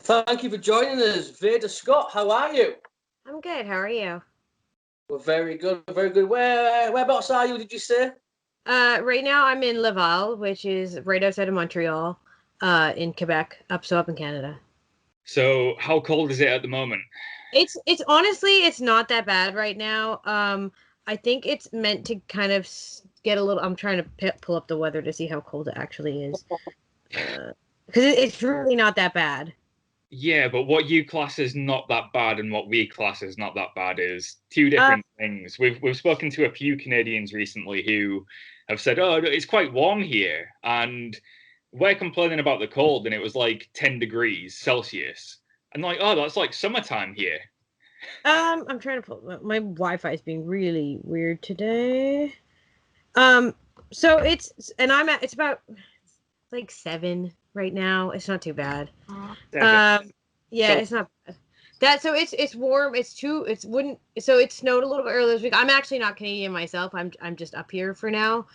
Thank you for joining us, Veda Scott. How are you? I'm good. How are you? We're very good, very good. Whereabouts are you, did you say? Right now I'm in Laval, which is right outside of Montreal, in Quebec, up in Canada. So how cold is it at the moment? It's honestly, it's not that bad right now. I think it's meant to kind of get a little. I'm trying to pull up the weather to see how cold it actually is, because it's really not that bad. Yeah, but what you class as not that bad and what we class as not that bad is two different things. We've spoken to a few Canadians recently who have said, "Oh, it's quite warm here," and we're complaining about the cold, and it was like 10 degrees Celsius, and like, "Oh, that's like summertime here." I'm trying to pull. My Wi-Fi is being really weird today. So it's about like 7 right now. It's not too bad. Yeah, so, it's not bad. It's warm. It snowed a little bit earlier this week. I'm actually not Canadian myself. I'm just up here for now.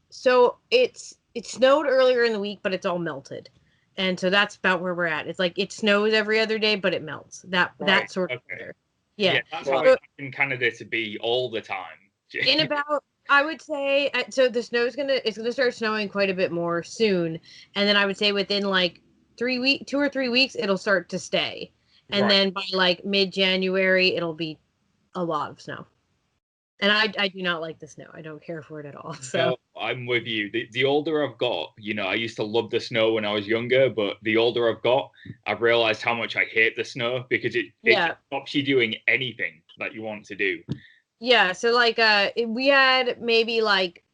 So it snowed earlier in the week, but it's all melted. And so that's about where we're at. It's like it snows every other day, but it melts. That sort of weather. Yeah. That's how it's in Canada to be all the time. In about, I would say, so the snow's it's gonna start snowing quite a bit more soon, and then I would say within like 2 or 3 weeks it'll start to stay, and then by like mid-January it'll be a lot of snow. And I do not like the snow. I don't care for it at all. So no, I'm with you. The older I've got, I used to love the snow when I was younger, but the older I've got, I've realized how much I hate the snow because it stops you doing anything that you want to do. Yeah, so like we had maybe like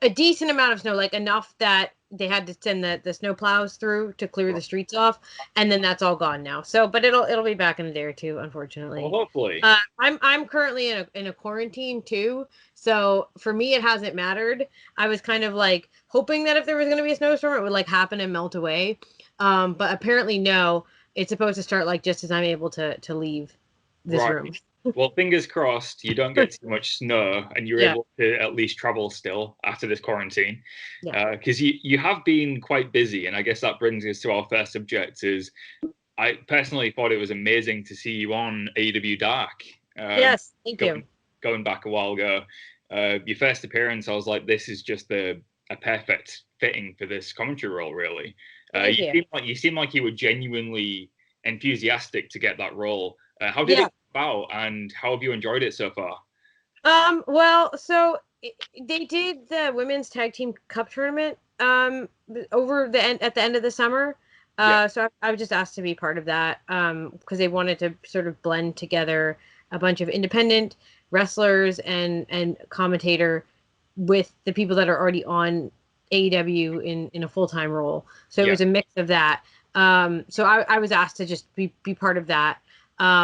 a decent amount of snow, like enough that they had to send the snow plows through to clear the streets off, and then that's all gone now. So, but it'll be back in a day or two, unfortunately. Well, hopefully. I'm currently in a quarantine too, so for me it hasn't mattered. I was kind of like hoping that if there was going to be a snowstorm, it would like happen and melt away. But apparently no, it's supposed to start like just as I'm able to leave this room. Well, fingers crossed you don't get too much snow and you're able to at least travel still after this quarantine. Because you have been quite busy, and I guess that brings us to our first subject is I personally thought it was amazing to see you on AEW Dark. Yes, thank you. Going back a while ago. Your first appearance, I was like, this is just a perfect fitting for this commentary role, really. You seem like you were genuinely enthusiastic to get that role. How did it about, and how have you enjoyed it so far? Well, so they did the women's tag team cup tournament over at the end of the summer. So I was just asked to be part of that because they wanted to sort of blend together a bunch of independent wrestlers and commentator with the people that are already on AEW in a full-time role. So it was a mix of that. So I was asked to just be part of that.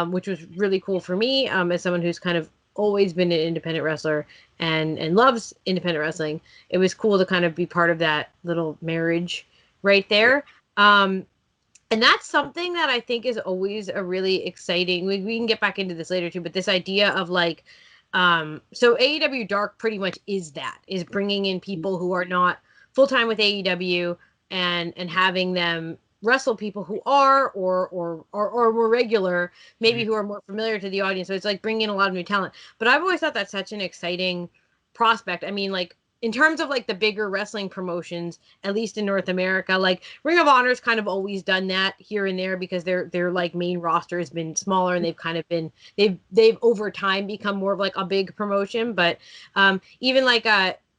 Which was really cool for me as someone who's kind of always been an independent wrestler and loves independent wrestling. It was cool to kind of be part of that little marriage right there. And that's something that I think is always a really exciting, we can get back into this later too, but this idea of like, so AEW Dark pretty much is bringing in people who are not full-time with AEW and having them wrestle people who are or more regular, maybe who are more familiar to the audience. So it's like bringing in a lot of new talent. But I've always thought that's such an exciting prospect. I mean, like in terms of like the bigger wrestling promotions, at least in North America, like Ring of Honor's kind of always done that here and there because their like main roster has been smaller and they've kind of been they've over time become more of like a big promotion. But even like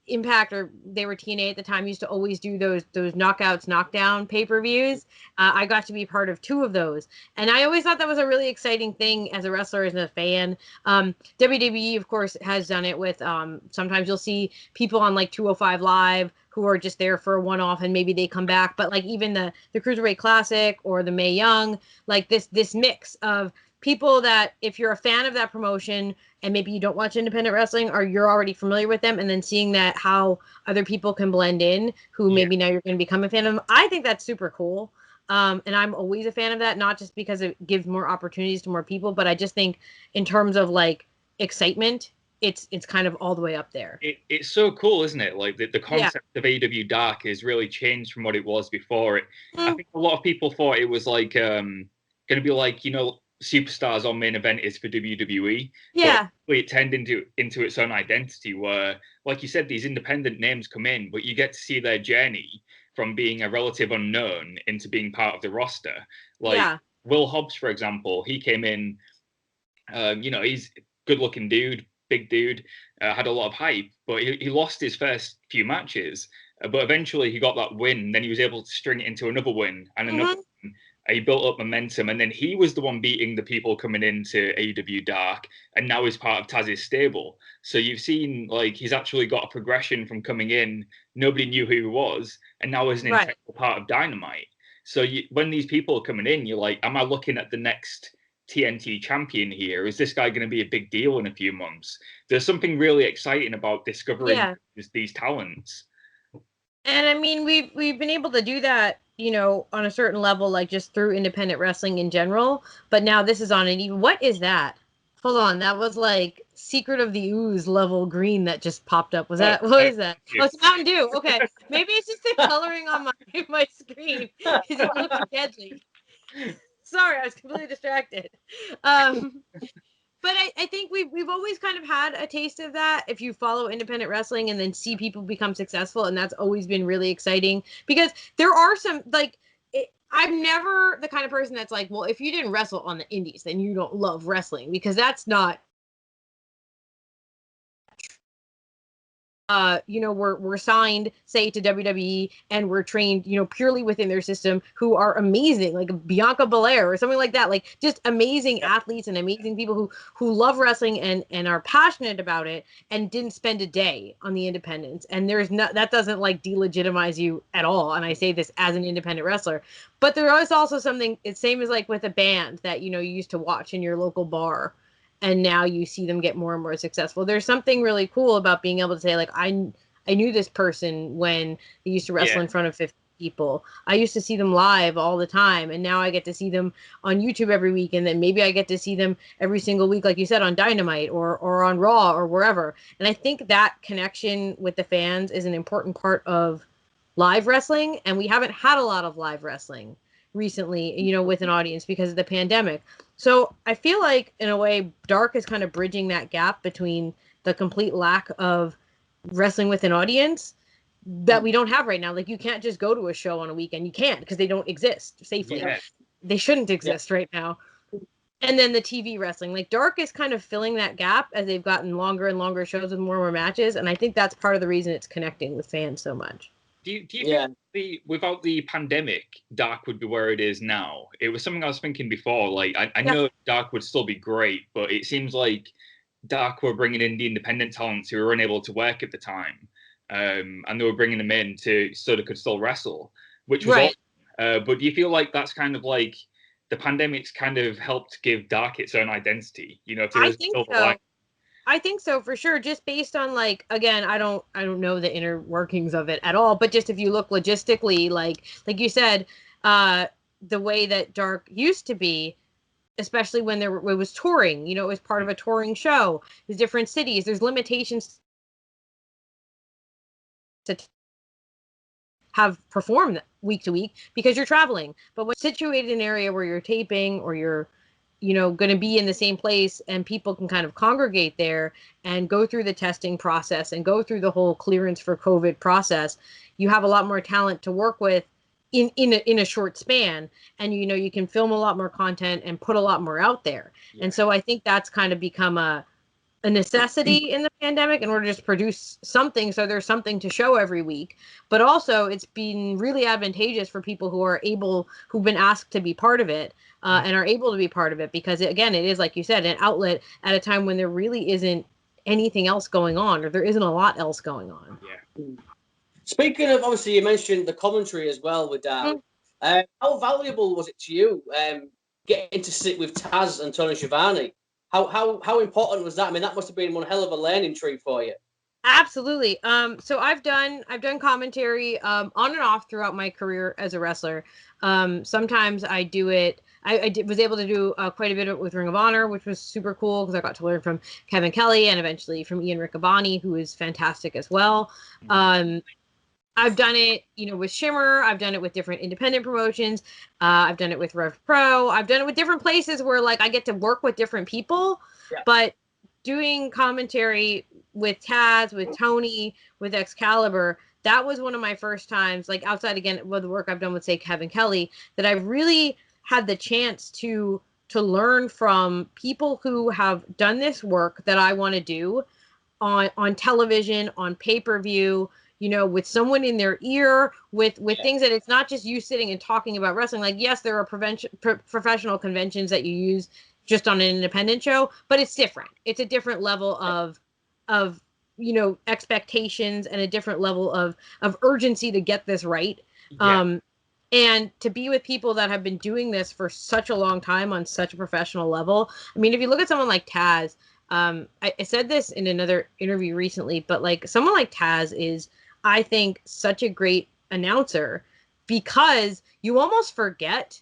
Impact, or they were TNA at the time, used to always do those knockouts, knockdown pay-per-views. I got to be part of 2 of those, and I always thought that was a really exciting thing as a wrestler, as a fan. WWE, of course, has done it with. Sometimes you'll see people on like 205 Live who are just there for a one-off, and maybe they come back. But like even the Cruiserweight Classic or the Mae Young, like this mix of people that if you're a fan of that promotion and maybe you don't watch independent wrestling or you're already familiar with them, and then seeing that how other people can blend in who maybe now you're going to become a fan of them. I think that's super cool. And I'm always a fan of that, not just because it gives more opportunities to more people, but I just think in terms of like excitement it's kind of all the way up there. It's so cool, isn't it? Like the concept of AEW Dark has really changed from what it was before. I think a lot of people thought it was like going to be like, you know, Superstars on Main Event is for WWE. Yeah. But it turned into its own identity where, like you said, these independent names come in, but you get to see their journey from being a relative unknown into being part of the roster. Like Will Hobbs, for example, he came in, you know, he's a good-looking dude, big dude, had a lot of hype, but he lost his first few matches. But eventually he got that win. Then he was able to string it into another win and another win. He built up momentum, and then he was the one beating the people coming into AEW Dark, and now he's part of Taz's stable. So you've seen, like, he's actually got a progression from coming in, nobody knew who he was, and now is an integral part of Dynamite. So when these people are coming in, you're like, am I looking at the next TNT champion here? Is this guy going to be a big deal in a few months? There's something really exciting about discovering these talents. And I mean, we've been able to do that, you know, on a certain level, like just through independent wrestling in general. But now this is on an even. What is that? Hold on, that was like Secret of the Ooze level green that just popped up. Was that? What is that? Oh, it's Mountain Dew. Okay, maybe it's just the coloring on my screen because it looks deadly. Sorry, I was completely distracted. But I think we've always kind of had a taste of that if you follow independent wrestling and then see people become successful. And that's always been really exciting because there are some, like, I'm never the kind of person that's like, well, if you didn't wrestle on the indies, then you don't love wrestling, because that's not. You know, we're signed, say, to WWE, and we're trained, you know, purely within their system, who are amazing, like Bianca Belair or something like that, like just amazing athletes and amazing people who love wrestling and are passionate about it, and didn't spend a day on the independents. And there's no, that doesn't like delegitimize you at all. And I say this as an independent wrestler, but there is also something, it's same as like with a band that, you know, you used to watch in your local bar, and now you see them get more and more successful. There's something really cool about being able to say, like, I knew this person when they used to wrestle in front of 50 people. I used to see them live all the time, and now I get to see them on YouTube every week, and then maybe I get to see them every single week, like you said, on Dynamite or on Raw or wherever. And I think that connection with the fans is an important part of live wrestling, and we haven't had a lot of live wrestling recently, you know, with an audience because of the pandemic. So I feel like, in a way, Dark is kind of bridging that gap between the complete lack of wrestling with an audience that we don't have right now. Like, you can't just go to a show on a weekend. You can't, because they don't exist safely. Yeah. They shouldn't exist right now. And then the TV wrestling, like Dark is kind of filling that gap as they've gotten longer and longer shows with more and more matches. And I think that's part of the reason it's connecting with fans so much. Do you think without the pandemic, Dark would be where it is now? It was something I was thinking before. Like, I know Dark would still be great, but it seems like Dark were bringing in the independent talents who were unable to work at the time, and they were bringing them in so they could still wrestle, which was awesome. But do you feel like that's kind of like the pandemic's kind of helped give Dark its own identity? You know, I think so. I think so, for sure. Just based on, like, again, I don't know the inner workings of it at all, but just if you look logistically, like you said, the way that Dark used to be, especially when it was touring, you know, it was part of a touring show. There's different cities. There's limitations to have performed week to week because you're traveling. But when situated in an area where you're taping or you're, you know, going to be in the same place and people can kind of congregate there and go through the testing process and go through the whole clearance for COVID process, you have a lot more talent to work with in a short span. And, you know, you can film a lot more content and put a lot more out there. Yeah. And so I think that's kind of become a necessity in the pandemic in order to just produce something. So there's something to show every week, but also it's been really advantageous for people who've been asked to be part of it and are able to be part of it, because it is, like you said, an outlet at a time when there really isn't anything else going on, or there isn't a lot else going on. Yeah. Speaking of, obviously you mentioned the commentary as well with Dan. How valuable was it to you getting to sit with Taz and Tony Shiavone? How important was that? I mean, that must have been one hell of a learning tree for you. Absolutely. So I've done commentary on and off throughout my career as a wrestler. Sometimes I do it was able to do quite a bit with Ring of Honor, which was super cool because I got to learn from Kevin Kelly and eventually from Ian Riccaboni, who is fantastic as well. I've done it, with Shimmer. I've done it with different independent promotions. I've done it with Rev Pro. I've done it with different places where like I get to work with different people. Yeah. But doing commentary with Taz, with Tony, with Excalibur, that was one of my first times, like outside again with the work I've done with, say, Kevin Kelly, that I've really had the chance to learn from people who have done this work that I want to do on television, on pay-per-view, with someone in their ear, with things that it's not just you sitting and talking about wrestling. Like, yes, there are professional conventions that you use just on an independent show, but it's different. It's a different level of expectations and a different level of urgency to get this right. Yeah. And to be with people that have been doing this for such a long time on such a professional level. I mean, if you look at someone like Taz, I said this in another interview recently, but like someone like Taz is, I think, such a great announcer because you almost forget,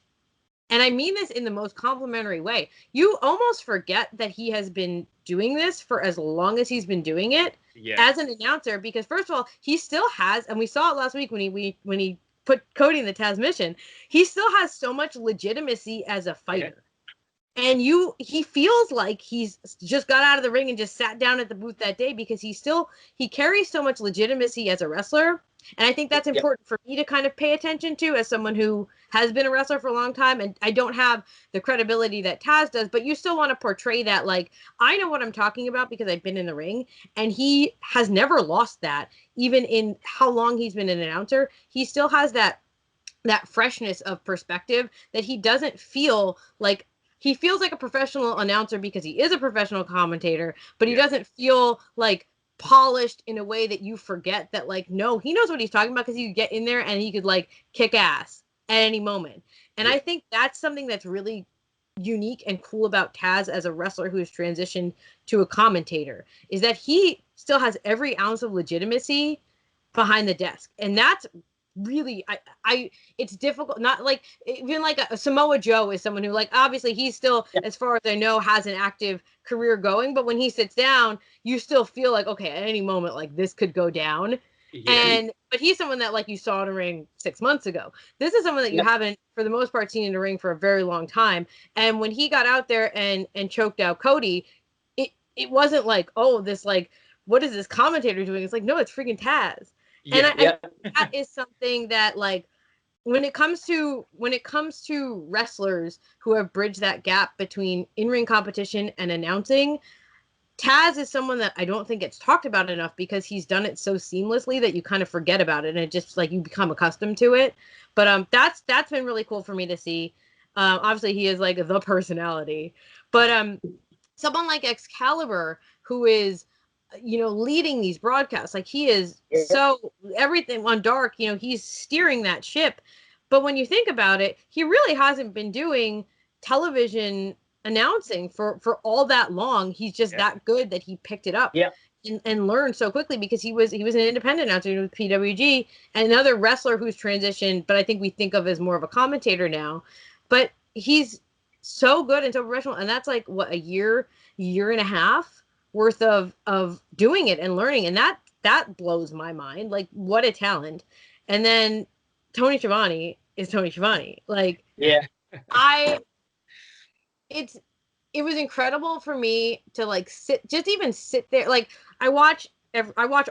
and I mean this in the most complimentary way, you almost forget that he has been doing this for as long as he's been doing it as an announcer, because first of all, he still has, and we saw it last week when he put Cody in the Taz mission, he still has so much legitimacy as a fighter. Yeah. And he feels like he's just got out of the ring and just sat down at the booth that day because he carries so much legitimacy as a wrestler. And I think that's important for me to kind of pay attention to as someone who has been a wrestler for a long time. And I don't have the credibility that Taz does, but you still want to portray that, like, I know what I'm talking about because I've been in the ring. And he has never lost that, even in how long he's been an announcer. He still has that freshness of perspective that he doesn't feel like. He feels like a professional announcer because he is a professional commentator, but he doesn't feel like polished in a way that you forget that, like, no, he knows what he's talking about because he could get in there and he could like kick ass at any moment. And I think that's something that's really unique and cool about Taz as a wrestler who has transitioned to a commentator, is that he still has every ounce of legitimacy behind the desk. And that's really, it's difficult, not like, even like a Samoa Joe is someone who, like, obviously he's still, as far as I know, has an active career going, but when he sits down, you still feel like, okay, at any moment, like, this could go down. But he's someone that, like, you saw in a ring 6 months ago. This is someone that you haven't, for the most part, seen in a ring for a very long time. And when he got out there and choked out Cody, it wasn't like, oh, this, like, what is this commentator doing? It's like, no, it's freaking Taz. And I think that is something that, like, when it comes to wrestlers who have bridged that gap between in-ring competition and announcing, Taz is someone that I don't think gets talked about enough because he's done it so seamlessly that you kind of forget about it and it just, like, you become accustomed to it. But that's been really cool for me to see. Obviously he is, like, the personality, but someone like Excalibur, who is, leading these broadcasts, like, he is so everything on Dark, he's steering that ship. But when you think about it, he really hasn't been doing television announcing for all that long. He's just that good that he picked it up and learned so quickly because he was an independent announcer with PWG, and another wrestler who's transitioned, but I think we think of as more of a commentator now. But he's so good and so professional, and that's like, what, a year and a half worth of doing it and learning, and that blows my mind. Like, what a talent. And then Tony Schiavone is Tony Schiavone. Like, it was incredible for me to, like, sit there. Like, I watch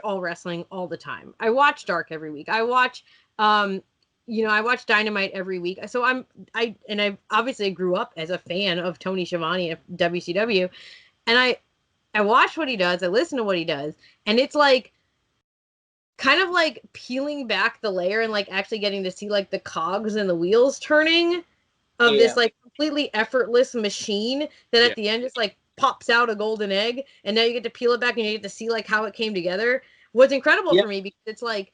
all wrestling all the time. I watch Dark every week. I watch I watch Dynamite every week. So I obviously grew up as a fan of Tony Schiavone at WCW, and I watch what he does. I listen to what he does. And it's like, kind of like peeling back the layer and, like, actually getting to see, like, the cogs and the wheels turning of this, like, completely effortless machine that at the end just, like, pops out a golden egg. And now you get to peel it back and you get to see, like, how it came together. What's incredible for me, because it's like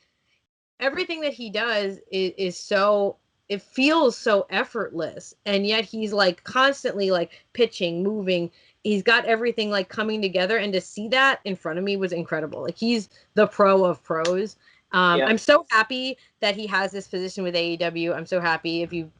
everything that he does is so, it feels so effortless. And yet he's, like, constantly, like, pitching, moving. He's got everything, like, coming together, and to see that in front of me was incredible. Like, he's the pro of pros. I'm so happy that he has this position with AEW. I'm so happy. If you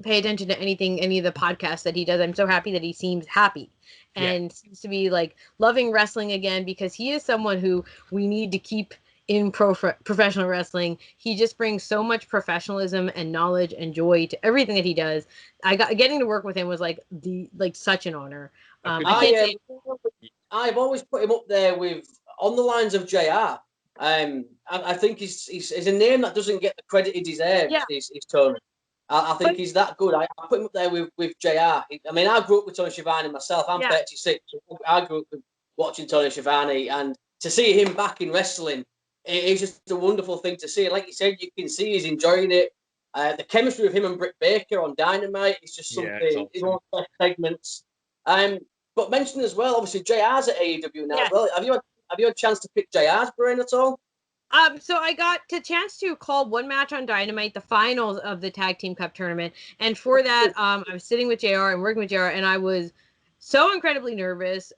pay attention to any of the podcasts that he does, I'm so happy that he seems happy and seems to be like loving wrestling again, because he is someone who we need to keep in professional wrestling. He just brings so much professionalism and knowledge and joy to everything that he does. Getting to work with him was like such an honor. I've always put him up there with on the lines of JR. I think he's a name that doesn't get the credit he deserves. Yeah. He's Tony. I think he's that good. I put him up there with JR. I mean, I grew up with Tony Schiavone myself. I'm 36. So I grew up with watching Tony Schiavone, and to see him back in wrestling, it's just a wonderful thing to see. And like you said, you can see he's enjoying it. The chemistry of him and Britt Baker on Dynamite is just something. Awesome. Segments. But mentioned as well, obviously JR's at AEW now. Yes. Well, have you had a chance to pick JR's brain at all? So I got the chance to call one match on Dynamite, the finals of the Tag Team Cup tournament, and for that, I was sitting with JR and working with JR, and I was so incredibly nervous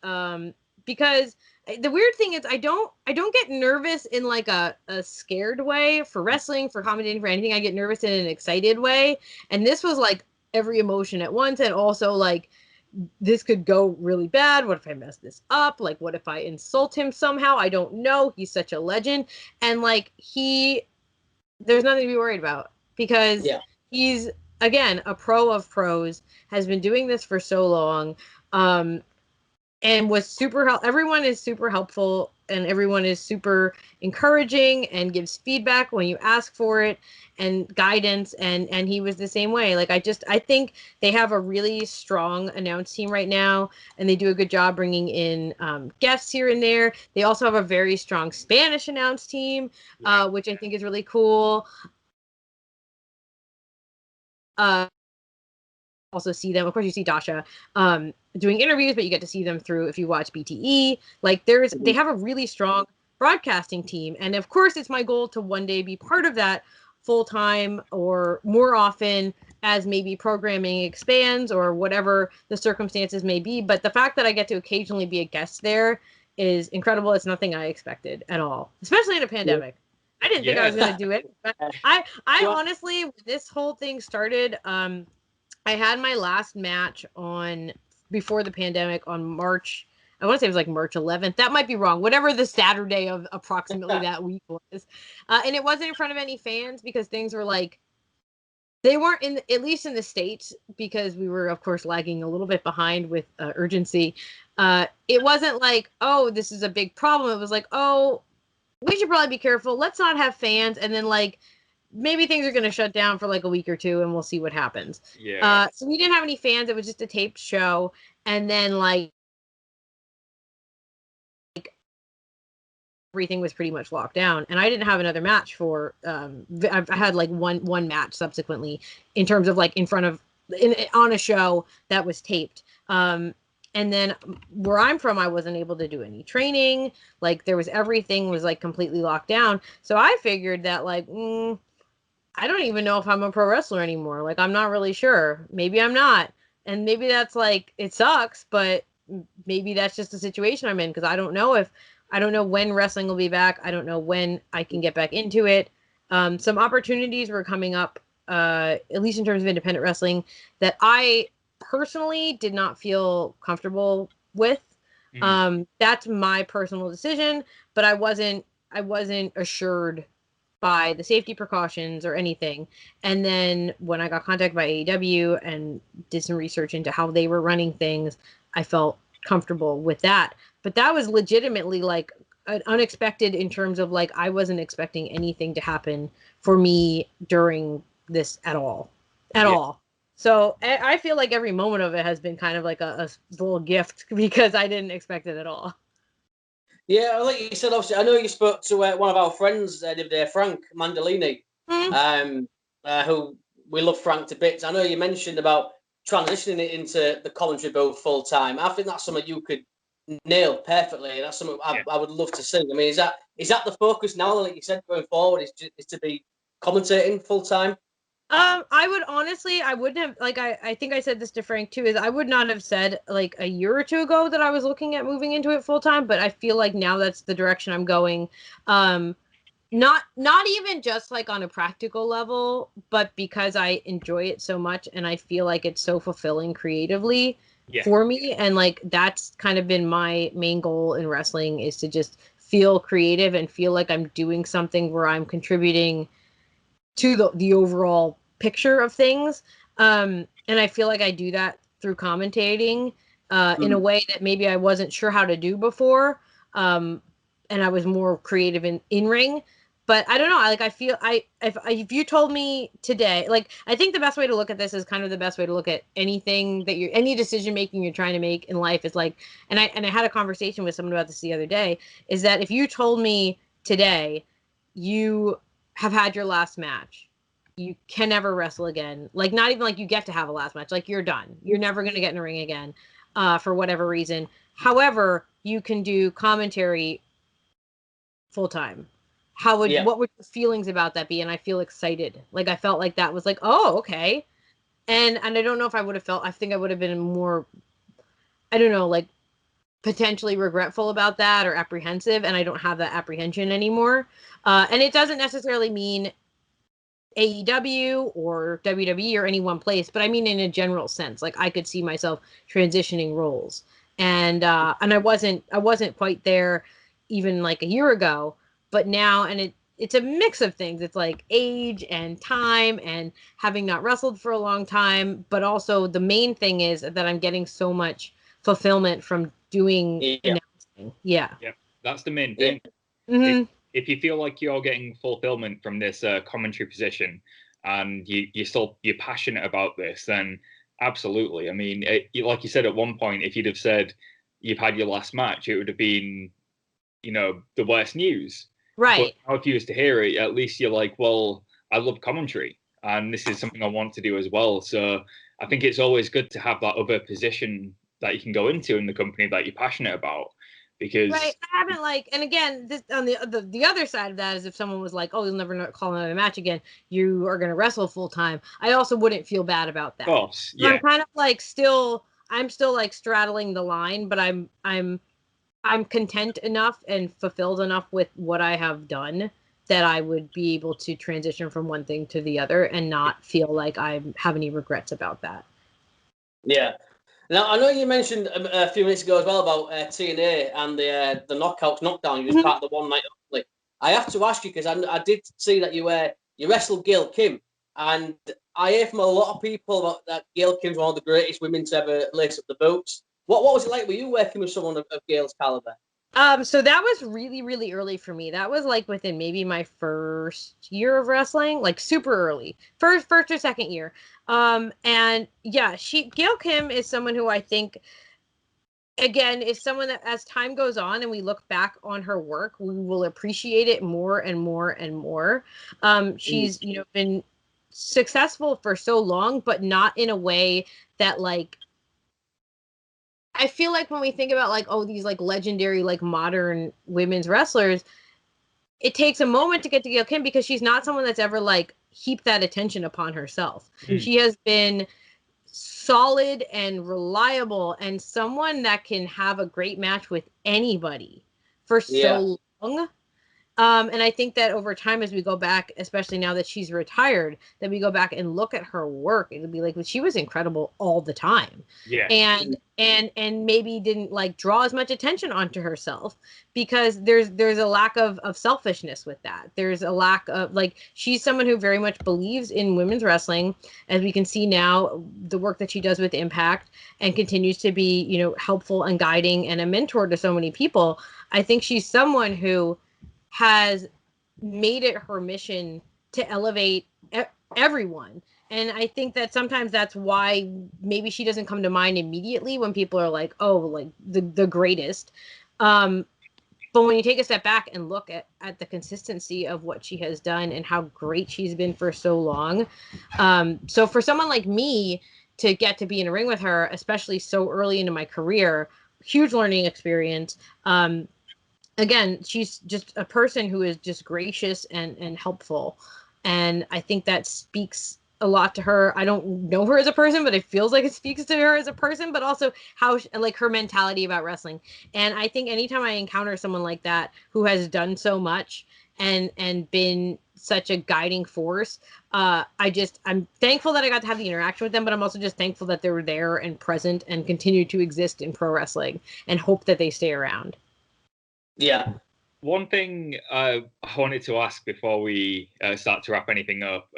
because the weird thing is I don't get nervous in like a scared way for wrestling, for commentating, for anything. I get nervous in an excited way, and this was like every emotion at once, and also like, this could go really bad. What if I mess this up? Like, what if I insult him somehow? I don't know. He's such a legend. And like, there's nothing to be worried about, because he's, again, a pro of pros, has been doing this for so long. And was super everyone is super helpful, and everyone is super encouraging and gives feedback when you ask for it, and guidance, and he was the same way. Like, I think they have a really strong announce team right now, and they do a good job bringing in guests here and there. They also have a very strong Spanish announce team, which I think is really cool. Also see them, of course, you see Dasha doing interviews, but you get to see them through, if you watch BTE, like they have a really strong broadcasting team. And of course, it's my goal to one day be part of that full-time, or more often as maybe programming expands or whatever the circumstances may be. But the fact that I get to occasionally be a guest there is incredible. It's nothing I expected at all, especially in a pandemic. I didn't think I was going to do it. But I honestly, this whole thing started, I had my last match before the pandemic on March, I want to say it was like March 11th. That might be wrong. Whatever the Saturday of approximately that week was. And it wasn't in front of any fans, because things were like, they weren't at least in the States, because we were, of course, lagging a little bit behind with urgency. It wasn't like, oh, this is a big problem. It was like, oh, we should probably be careful. Let's not have fans. And then like, maybe things are going to shut down for like a week or two, and we'll see what happens. So we didn't have any fans. It was just a taped show. And then like everything was pretty much locked down, and I didn't have another match for, I had like one match subsequently, in terms of like on a show that was taped. And then where I'm from, I wasn't able to do any training. Like, everything was like completely locked down. So I figured that like, I don't even know if I'm a pro wrestler anymore. Like, I'm not really sure. Maybe I'm not. And maybe that's like, it sucks, but maybe that's just the situation I'm in, because I don't know when wrestling will be back. I don't know when I can get back into it. Some opportunities were coming up, at least in terms of independent wrestling, that I personally did not feel comfortable with. That's my personal decision, but I wasn't assured by the safety precautions or anything. And then when I got contacted by AEW and did some research into how they were running things, I felt comfortable with that. But that was legitimately like unexpected, in terms of like, I wasn't expecting anything to happen for me during this at all. So I feel like every moment of it has been kind of like a little gift, because I didn't expect it at all. Yeah, like you said, obviously, I know you spoke to one of our friends the other day, Frank Mandolini, who we love Frank to bits. I know you mentioned about transitioning it into the commentary booth full time. I think that's something you could nail perfectly. That's something I would love to see. I mean, is that the focus now, like you said, going forward, is to be commentating full time? I wouldn't have, like, I think I said this to Frank too, is I would not have said like a year or two ago that I was looking at moving into it full time, but I feel like now that's the direction I'm going. not even just like on a practical level, but because I enjoy it so much and I feel like it's so fulfilling creatively for me. And like, that's kind of been my main goal in wrestling, is to just feel creative and feel like I'm doing something where I'm contributing to the overall picture of things. And I feel like I do that through commentating in a way that maybe I wasn't sure how to do before. And I was more creative in ring. But I don't know. I feel if you told me today, like, I think the best way to look at this is kind of the best way to look at anything that any decision making you're trying to make in life is like, and I had a conversation with someone about this the other day, is that if you told me today you have had your last match, you can never wrestle again, like, not even like you get to have a last match, like, you're done, you're never going to get in a ring again for whatever reason. However, you can do commentary full time. What would your feelings about that be? And I feel excited. Like, I felt like that was like, oh, okay. And I don't know if I would have felt, I think I would have been more, I don't know, like, potentially regretful about that or apprehensive. And I don't have that apprehension anymore. And it doesn't necessarily mean AEW or WWE or any one place, but I mean in a general sense. Like, I could see myself transitioning roles. And I wasn't quite there even like a year ago. But now, and it's a mix of things. It's like age and time and having not wrestled for a long time. But also the main thing is that I'm getting so much fulfillment from doing announcing. Yeah. That's the main thing. Mm-hmm. If you feel like you're getting fulfillment from this commentary position and you're passionate about this, then absolutely. I mean, like you said at one point, if you'd have said you've had your last match, it would have been, the worst news. Right. But if you was to hear it, at least you're like, well, I love commentary and this is something I want to do as well. So I think it's always good to have that other position that you can go into in the company that you're passionate about. Because right, I haven't and again, this on the other side of that is if someone was like, oh, you'll never call another match again, you are going to wrestle full time, I also wouldn't feel bad about that. Of course, yeah. I'm kind of like I'm still like straddling the line, but I'm content enough and fulfilled enough with what I have done that I would be able to transition from one thing to the other and not feel like I have any regrets about that. Yeah. Now, I know you mentioned a few minutes ago as well about TNA and the Knockouts Knockdown. You was part of the one night only. I have to ask you, because I did see that you wrestled Gail Kim, and I hear from a lot of people about that Gail Kim's one of the greatest women to ever lace up the boots. What was it like? Were you working with someone of Gail's caliber? So that was really, really early for me. That was like within maybe my first year of wrestling, like super early, first or second year. And yeah, Gail Kim is someone who I think, again, is someone that as time goes on and we look back on her work, we will appreciate it more and more and more. She's, been successful for so long, but not in a way that like, I feel like when we think about like, oh, these like legendary, like modern women's wrestlers, it takes a moment to get to Gail Kim because she's not someone that's ever like heaped that attention upon herself. She has been solid and reliable and someone that can have a great match with anybody for so long. And I think that over time, as we go back, especially now that she's retired, that we go back and look at her work, it'll be like, well, she was incredible all the time. Yeah. And maybe didn't like draw as much attention onto herself because there's a lack of selfishness with that. There's a lack of like, she's someone who very much believes in women's wrestling, as we can see now, the work that she does with Impact, and continues to be, helpful and guiding and a mentor to so many people. I think she's someone who has made it her mission to elevate everyone. And I think that sometimes that's why maybe she doesn't come to mind immediately when people are like, oh, like the greatest. But when you take a step back and look at the consistency of what she has done and how great she's been for so long. So for someone like me to get to be in a ring with her, especially so early into my career, huge learning experience. Again, she's just a person who is just gracious and helpful. And I think that speaks a lot to her. I don't know her as a person, but it feels like it speaks to her as a person, but also how, like, her mentality about wrestling. And I think anytime I encounter someone like that who has done so much and been such a guiding force. I'm thankful that I got to have the interaction with them, but I'm also just thankful that they were there and present and continue to exist in pro wrestling, and hope that they stay around. Yeah. One thing I wanted to ask before we start to wrap anything up,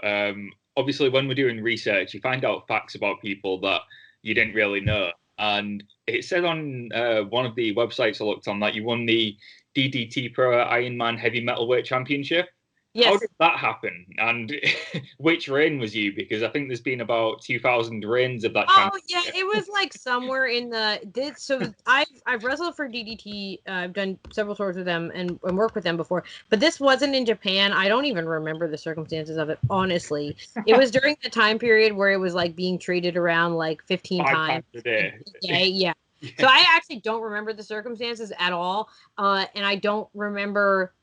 obviously when we're doing research, you find out facts about people that you didn't really know. And it said on one of the websites I looked on that you won the DDT Pro Ironman Heavy Metalweight Championship. Yes. How did that happen? And which reign was you? Because I think there's been about 2,000 reigns of that championship. Yeah, it was like somewhere in so I've wrestled for DDT. I've done several tours with them and worked with them before, but this wasn't in Japan. I don't even remember the circumstances of it, honestly. It was during the time period where it was like being traded around like 15 times a day. Yeah. So I actually don't remember the circumstances at all, and I don't remember.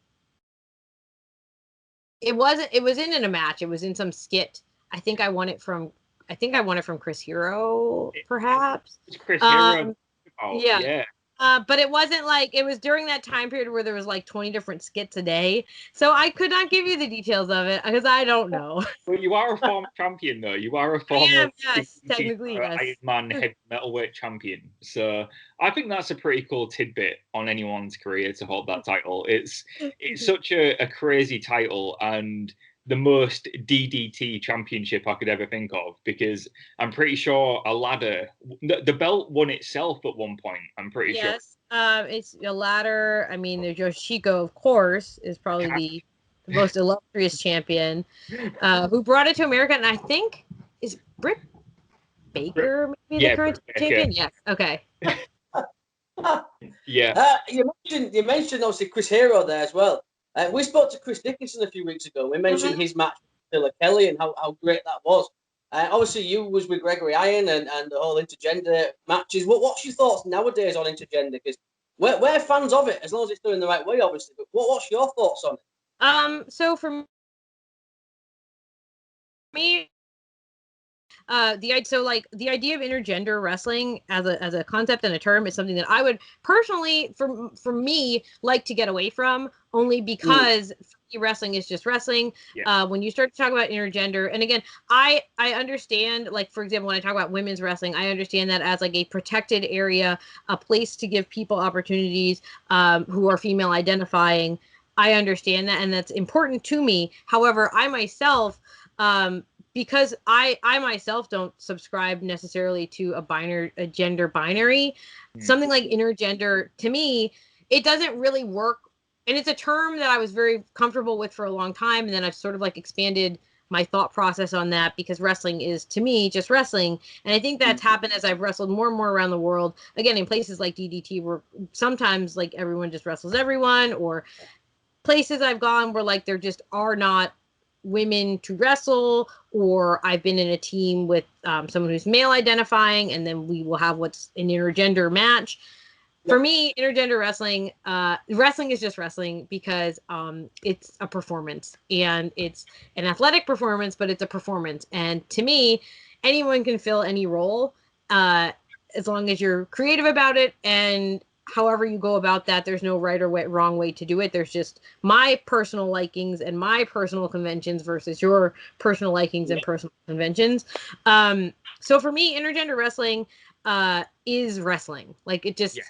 It was in a match. It was in some skit. I think I won it from Chris Hero, perhaps. It's Chris Hero. Yeah. But it wasn't like, it was during that time period where there was like 20 different skits a day. So I could not give you the details of it because I don't know. Well, you are a former champion, though. You are a former technically, yes. Ironman Heavy Metalweight champion. So I think that's a pretty cool tidbit on anyone's career to hold that title. It's such a crazy title, and the most DDT championship I could ever think of, because I'm pretty sure a ladder, the belt won itself at one point, I'm pretty sure. Yes, it's a ladder. I mean, the Yoshiko, of course, is probably the most illustrious champion who brought it to America, and I think, is Britt Baker maybe the current champion? Yes, okay. Yeah. You mentioned obviously Chris Hero there as well. We spoke to Chris Dickinson a few weeks ago. We mentioned his match with Taylor Kelly and how great that was. Obviously, you was with Gregory Iron and the whole intergender matches. What's your thoughts nowadays on intergender? Because we're fans of it, as long as it's done in the right way, obviously. But what's your thoughts on it? So for me, the idea of intergender wrestling as a concept and a term is something that I would personally, for me, like to get away from, only because wrestling is just wrestling. Yeah. When you start to talk about intergender, and again, I understand, like, for example, when I talk about women's wrestling, I understand that as like a protected area, a place to give people opportunities who are female identifying. I understand that, and that's important to me. However, I myself, because I myself don't subscribe necessarily to a gender binary, something like intergender, to me, it doesn't really work. And it's a term that I was very comfortable with for a long time. And then I've sort of like expanded my thought process on that, because wrestling is, to me, just wrestling. And I think that's happened as I've wrestled more and more around the world. Again, in places like DDT, where sometimes like everyone just wrestles everyone, or places I've gone where like there just are not women to wrestle, or I've been in a team with someone who's male identifying, and then we will have what's an intergender match. For me, intergender wrestling, wrestling is just wrestling, because it's a performance, and it's an athletic performance, but it's a performance. And to me, anyone can fill any role as long as you're creative about it. And however you go about that, there's no right or wrong way to do it. There's just my personal likings and my personal conventions versus your personal likings and personal conventions. So for me, intergender wrestling is wrestling. Like, it just... Yeah.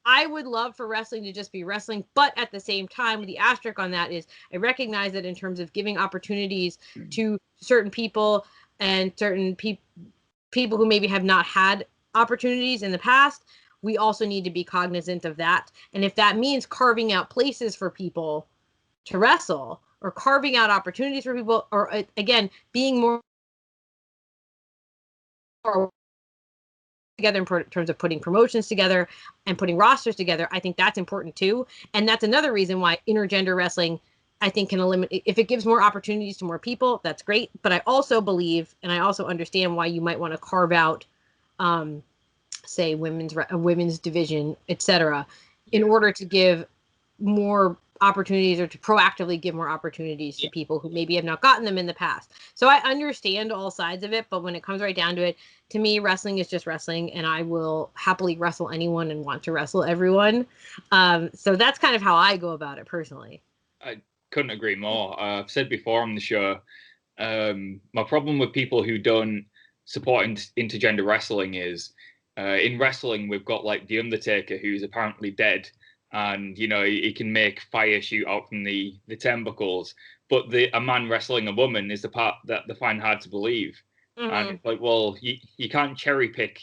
I would love for wrestling to just be wrestling, but at the same time, the asterisk on that is I recognize that in terms of giving opportunities to certain people and certain people who maybe have not had opportunities in the past, we also need to be cognizant of that. And if that means carving out places for people to wrestle, or carving out opportunities for people, or again, being more together in terms of putting promotions together and putting rosters together, I think that's important too. And that's another reason why intergender wrestling, I think, can eliminate, if it gives more opportunities to more people, that's great. But I also believe, and I also understand why you might want to carve out, say, women's division, etc., in order to give more opportunities, or to proactively give more opportunities to people who maybe have not gotten them in the past. So I understand all sides of it, but when it comes right down to it, to me, wrestling is just wrestling, and I will happily wrestle anyone and want to wrestle everyone. So that's kind of how I go about it personally. couldn't agree more. I've said before on the show, my problem with people who don't support intergender wrestling is, in wrestling, we've got like The Undertaker, who's apparently dead, and he can make fire shoot out from the turnbuckles, but a man wrestling a woman is the part that they find hard to believe. And it's like, well, you can't cherry pick,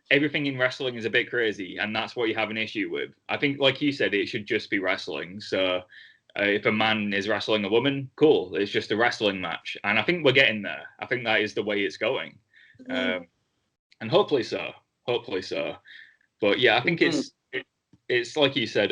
everything in wrestling is a bit crazy, and that's what you have an issue with. I think, like you said, it should just be wrestling. So if a man is wrestling a woman, cool, it's just a wrestling match. And I think we're getting there. I think that is the way it's going. And hopefully so. But yeah, I think it's like you said,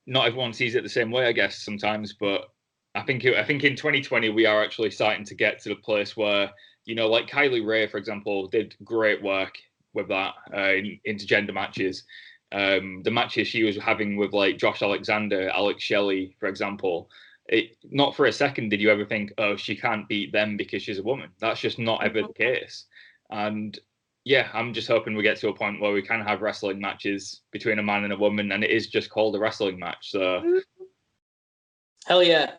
not everyone sees it the same way, I guess, sometimes, but I think in 2020 we are actually starting to get to the place where, like Kylie Ray, for example, did great work with that in intergender matches. The matches she was having with like Josh Alexander, Alex Shelley, for example, not for a second did you ever think, oh, she can't beat them because she's a woman. That's just not ever the case. And yeah, I'm just hoping we get to a point where we can have wrestling matches between a man and a woman, and it is just called a wrestling match. So, hell yeah.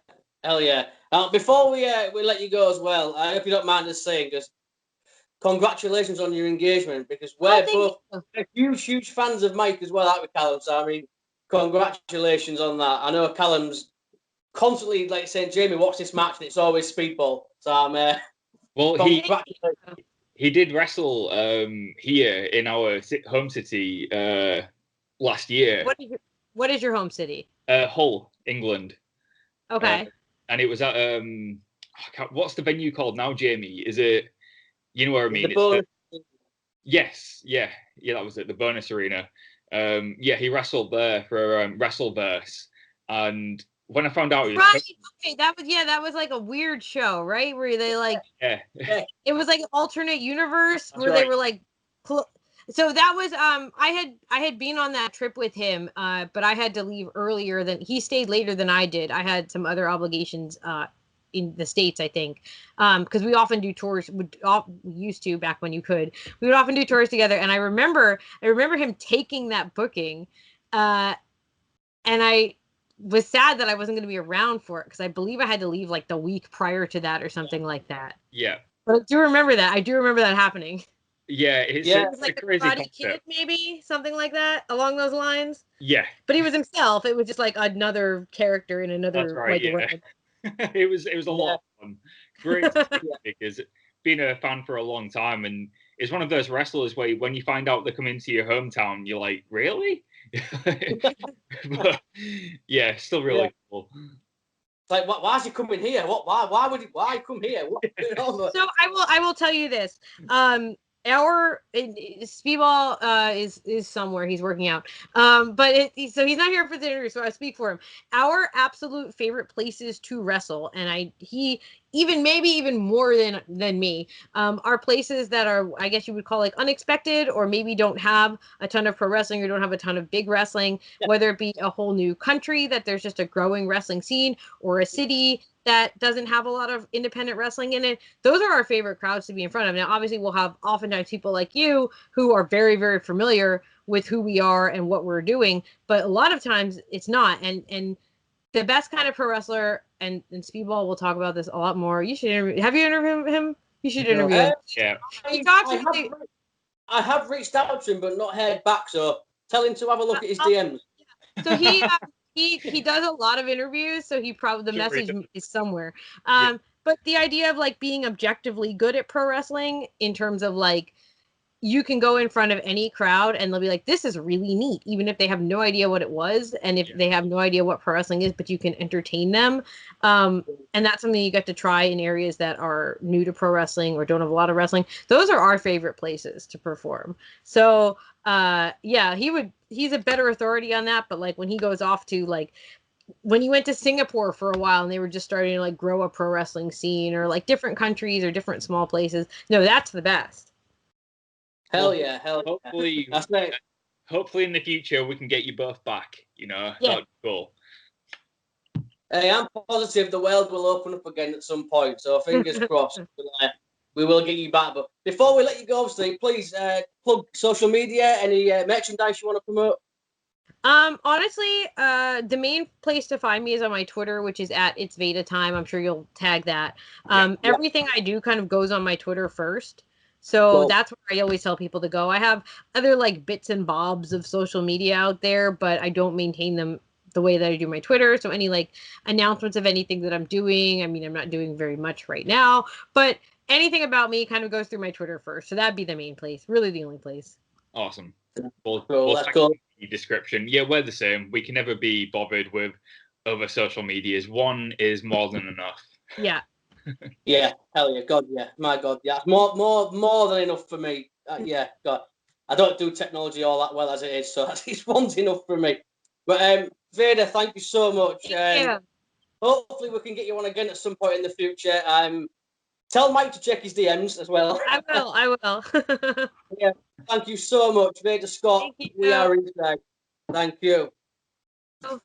Before we let you go as well, I hope you don't mind us saying, because congratulations on your engagement, because we're both huge fans of Mike as well, aren't we, Callum? So I mean, congratulations on that. I know Callum's constantly like saying, Jamie, watch this match, and it's always speedball. So I'm he did wrestle here in our home city last year. What is your home city? Hull, England. Okay. And it was at what's the venue called now, Jamie? Is it, you know what I mean? Yes, yeah, that was it, the Bonus Arena. He wrestled there for Wrestleverse, and when I found out, that was like a weird show, right? Where they like, it was like an alternate universe. That's where they were like, so that was I had been on that trip with him, but I had to leave earlier than he stayed later than I did. I had some other obligations in the States, I think, because we often do tours. We used to back when you could. We would often do tours together, and I remember him taking that booking, and I was sad that I wasn't going to be around for it because I believe I had to leave like the week prior to that or something like that. Yeah, but I do remember that happening. Yeah, it's like a crazy Karate Kid, maybe something like that along those lines. Yeah, but he was himself. It was just like another character in another. That's right. It was a lot of fun. Great because being a fan for a long time, and it's one of those wrestlers where when you find out they come into your hometown, you're like, really? But yeah, still really cool. It's like, why is he coming here? Why come here? So I will tell you this. Our Speedball is somewhere he's working out. But so he's not here for the interview, so I speak for him. Our absolute favorite places to wrestle, and he maybe even more than me, are places that are, I guess you would call like unexpected, or maybe don't have a ton of pro wrestling or don't have a ton of big wrestling, whether it be a whole new country that there's just a growing wrestling scene, or a city that doesn't have a lot of independent wrestling in it. Those are our favorite crowds to be in front of. Now, obviously, we'll have oftentimes people like you who are very, very familiar with who we are and what we're doing, but a lot of times it's not. And the best kind of pro wrestler, and Speedball will talk about this a lot more. You should interview. Have you interviewed him? You should interview him. Yeah. I have reached out to him, but not heard back. So tell him to have a look at his DMs. So he does a lot of interviews, so he probably the message is somewhere. But the idea of like being objectively good at pro wrestling in terms of like, you can go in front of any crowd and they'll be like, this is really neat, even if they have no idea what it was, and if they have no idea what pro wrestling is, but you can entertain them. And that's something you get to try in areas that are new to pro wrestling or don't have a lot of wrestling. Those are our favorite places to perform. So he's a better authority on that. But like when he goes off to like, when he went to Singapore for a while and they were just starting to like grow a pro wrestling scene, or like different countries or different small places, no, that's the best. Hell yeah. Hopefully, that's right. Hopefully in the future we can get you both back. That'd be cool. Hey, I'm positive the world will open up again at some point, so fingers crossed. We will get you back. But before we let you go, Steve, please plug social media, any merchandise you want to promote. Honestly, the main place to find me is on my Twitter, which is at It's Veda Time. I'm sure you'll tag that. Everything I do kind of goes on my Twitter first. So that's where I always tell people to go. I have other like bits and bobs of social media out there, but I don't maintain them the way that I do my Twitter. So any like announcements of anything that I'm doing, I mean, I'm not doing very much right now, but anything about me kind of goes through my Twitter first. So that'd be the main place, really the only place. Awesome. Cool, Well, that's cool. Description. Yeah, we're the same. We can never be bothered with other social medias. One is more than enough. Yeah. Yeah, hell yeah, God, yeah, my God, yeah, more than enough for me. Yeah, God, I don't do technology all that well as it is, so at least one's enough for me. But Veda, thank you so much. Yeah. Hopefully we can get you on again at some point in the future. Tell Mike to check his DMs as well. I will. Yeah, thank you so much, Veda Scott. We are inside. Thank you. Oh.